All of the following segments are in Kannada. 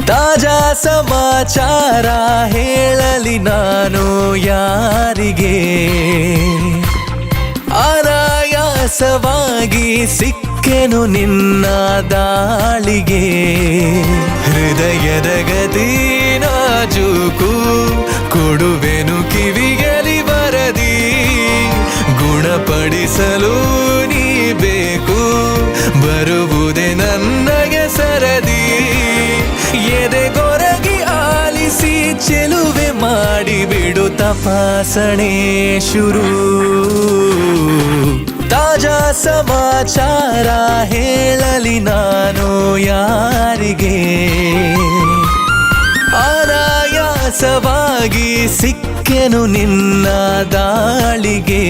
ತಾಜಾ ಸಮಾಚಾರ ಹೇಳಲಿ ನಾನು ಯಾರಿಗೆ, ಅನಾಯಾಸವಾಗಿ ಸಿಕ್ಕೆನು ನಿನ್ನ ದಾಳಿಗೆ. ಹೃದಯದ ಗತಿ ನಾಜೂಕು ಕೊಡುವೆನು ಕಿವಿಗಲಿ ಬರದಿ, ಗುಣಪಡಿಸಲು ನೀ ಬೇಕು ಬರುವುದೇ ನನಗೆ ಸರದಿ. ಎದೆಗೊರಗಿ ಆಲಿಸಿ ಚೆಲುವೆ ಮಾಡಿ ಬಿಡು ತಪಾಸಣೆ ಶುರು. ತಾಜಾ ಸಮಾಚಾರ ಹೇಳಲಿ ನಾನು ಯಾರಿಗೆ, ಅನಾಯಾಸವಾಗಿ ಸಿಕ್ಕೆನು ನಿನ್ನ ದಾಳಿಗೆ.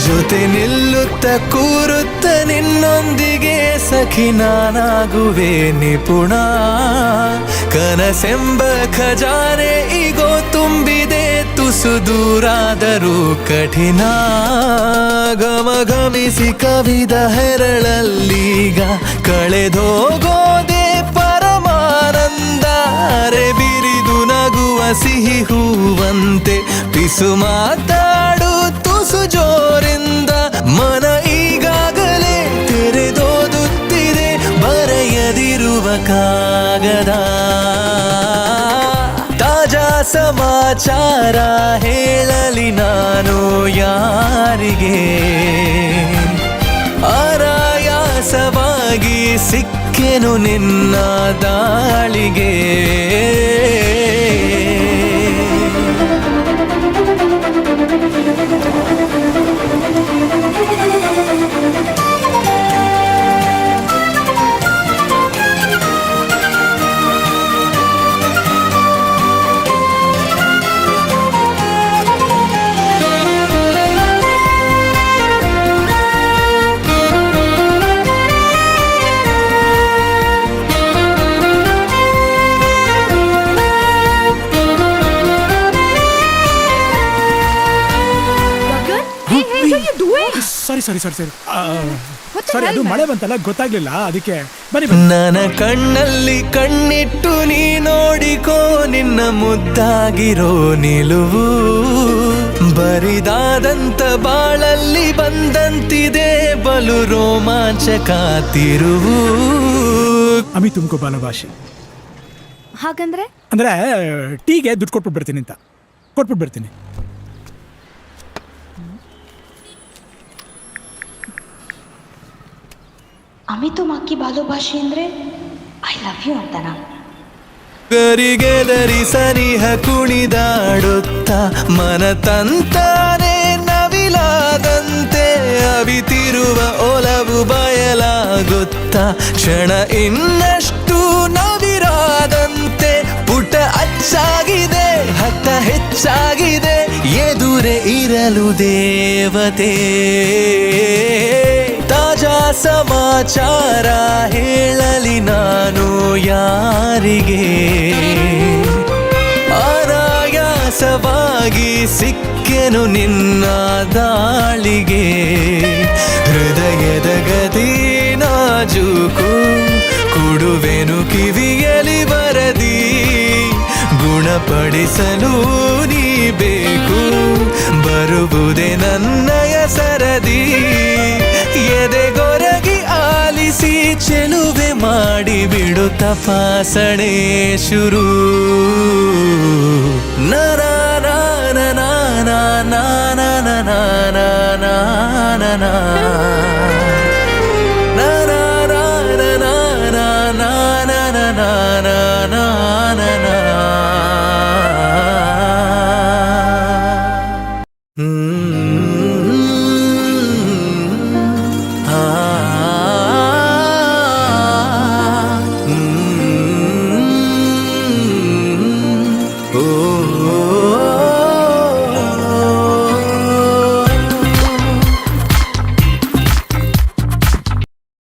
ಜೊತೆ ನಿಲ್ಲುತ್ತ ಕೂರುತ್ತ ನಿನ್ನೊಂದಿಗೆ ಸಖಿ ನಾನಾಗುವೆ ನಿಪುಣ. ಕನಸೆಂಬ ಖಜಾನೆ ಈಗೋ ತುಂಬಿದೆ ತುಸು ದೂರಾದರೂ ಕಠಿಣ. ಘಮಘಮಿಸಿ ಕವಿದ ಹೆರಳಲ್ಲೀಗ ಕಳೆದೋಗೋದೆ ಪರಮಾನಂದ. ಅರೆ ಬಿರಿದು ನಗುವ ಸಿಹಿ ಹೂವಂತೆ ಪಿಸು ಮಾತಾಡು ತುಸು ಜೋರಿಂದ. ಮನ ಈಗಾಗಲೇ ತೆರೆದೋದುತ್ತಿದೆ ಬರೆಯದಿರುವ ಕಾಗದ. ತಾಜಾ ಸಮಾಚಾರ ಹೇಳಲಿ ನಾನು ಯಾರಿಗೆ, ಅನಾಯಾಸವಾಗಿ ಸಿಕ್ಕೆನು ನಿನ್ನ ದಾಳಿಗೆ. ಸಾರಿ ಅದು ಮಳೆ ಬಂತಲ್ಲ ಗೊತ್ತಾಗ್ಲಿಲ್ಲ, ಅದಕ್ಕೆ ಬನ್ನಿ. ನನ್ನ ಕಣ್ಣಲ್ಲಿ ಕಣ್ಣಿಟ್ಟು ನೀ ನೋಡಿಕೋ ನಿನ್ನ ಮುದ್ದಾಗಿರೋ ನಿಲುವು. ಬರಿದಾದಂತ ಬಾಳಲ್ಲಿ ಬಂದಂತಿದೆ ಬಲು ರೋಮಾಂಚಕ ತಿರುವು. ಅಮಿ ತುಮಕೋ ಬಾಲಭಾಷೆ ಹಾಗಂದ್ರೆ ಅಂದ್ರೆ ಟೀಗೆ ದುಡ್ಡು ಕೊಟ್ಬಿಟ್ಟು ಬರ್ತೀನಿ ಅಂತ ಕೊಟ್ಬಿಟ್ಟು ಬರ್ತೀನಿ. ಅಮಿತು ಮಾಕಿ ಬಾಲೋಭಾಷೆ ಅಂದ್ರೆ ಐ ಲವ್ ಯು ಅಂತನಾ? ಗರಿಗೆ ಧರಿ ಸನಿಹ ಕುಣಿದಾಡುತ್ತ ಮನ ತಂತಾನೆ ನವಿಲಾದಂತೆ. ಅವಿತಿರುವ ಒಲವು ಬಯಲಾಗುತ್ತ ಕ್ಷಣ ಇನ್ನಷ್ಟು ನವಿರಾದಂತೆ. ಪುಟ ಅಚ್ಚಾಗಿದೆ ಹಠ ಹೆಚ್ಚಾಗಿದೆ ಎದುರೇ ಇರಲು ದೇವತೆ. ತಾಜಾ ಸಮಾಚಾರ ಹೇಳಲಿ ನಾನು ಯಾರಿಗೆ, ಅನಾಯಾಸವಾಗಿ ಸಿಕ್ಕೆನು ನಿನ್ನ ದಾಳಿಗೆ. ಹೃದಯದ ಗತಿ ನಾಜೂಕು ಕೊಡುವೆನು ಕಿವಿಯಲಿ ಬರದಿ. ಗುಣಪಡಿಸಲು ನೀ ಬೇಕು ಬರುವುದೇ ನನ್ನಯ ಸರದಿ. ಎದೆಗೊರಗಿ ಆಲಿಸಿ ಚೆಲುವೆ ಮಾಡಿ ಬಿಡು ತಪಾಸಣೆ ಶುರು. ನನ ನನ ನಾ ನಾ ನಾ ನಾ ನಾ